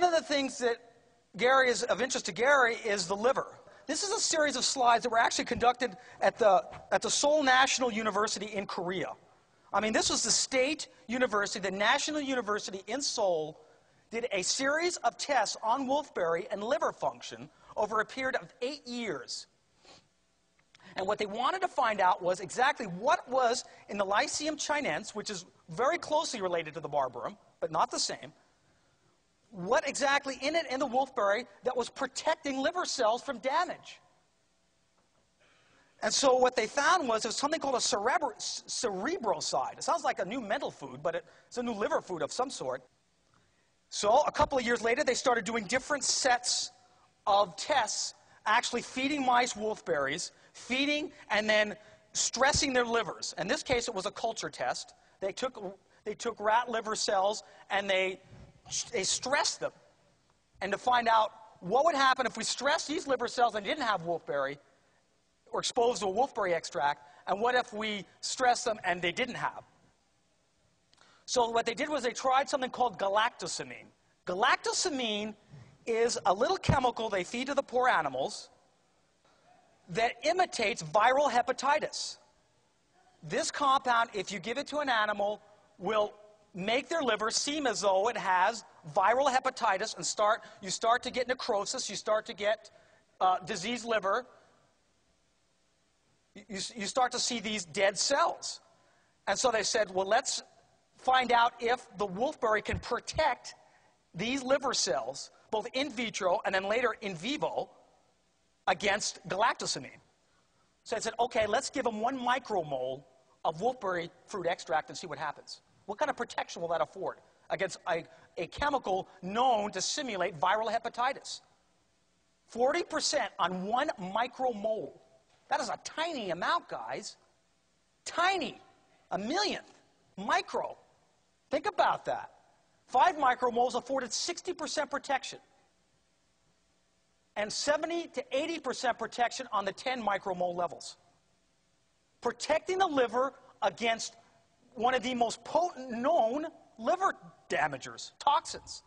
one of the things that Gary is of interest to Gary is the liver. This is a series of slides that were actually conducted at the Seoul National University in Korea. I mean, this was the state university, the National University in Seoul, did a series of tests on wolfberry and liver function over a period of 8 years. And what they wanted to find out was exactly what was in the Lycium chinense, which is very closely related to the barbarum, but not the same, what exactly in it in the wolfberry that was protecting liver cells from damage. And so what they found was there's something called a cerebroside. It sounds like a new mental food, but it's a new liver food of some sort. So a couple of years later, they started doing different sets of tests, actually feeding mice wolfberries, feeding and then stressing their livers. In this case, it was a culture test. They took rat liver cells and they stressed them. And to find out what would happen if we stressed these liver cells and didn't have wolfberry, or exposed to a wolfberry extract, and what if we stressed them and they didn't have. So what they did was they tried something called galactosamine. Galactosamine is a little chemical they feed to the poor animals that imitates viral hepatitis. This compound, if you give it to an animal, will make their liver seem as though it has viral hepatitis, and you start to get necrosis, you start to get diseased liver, you start to see these dead cells. And so they said, well, let's find out if the wolfberry can protect these liver cells, both in vitro and then later in vivo, against galactosamine. So I said, okay, let's give them 1 micromole of wolfberry fruit extract and see what happens. What kind of protection will that afford against a chemical known to simulate viral hepatitis? 40% on 1 micromole. That is a tiny amount, guys. Tiny. A millionth. Micro. Think about that. 5 micromoles afforded 60% protection. And 70 to 80% protection on the 10 micromole levels. Protecting the liver against one of the most potent known liver damagers, toxins.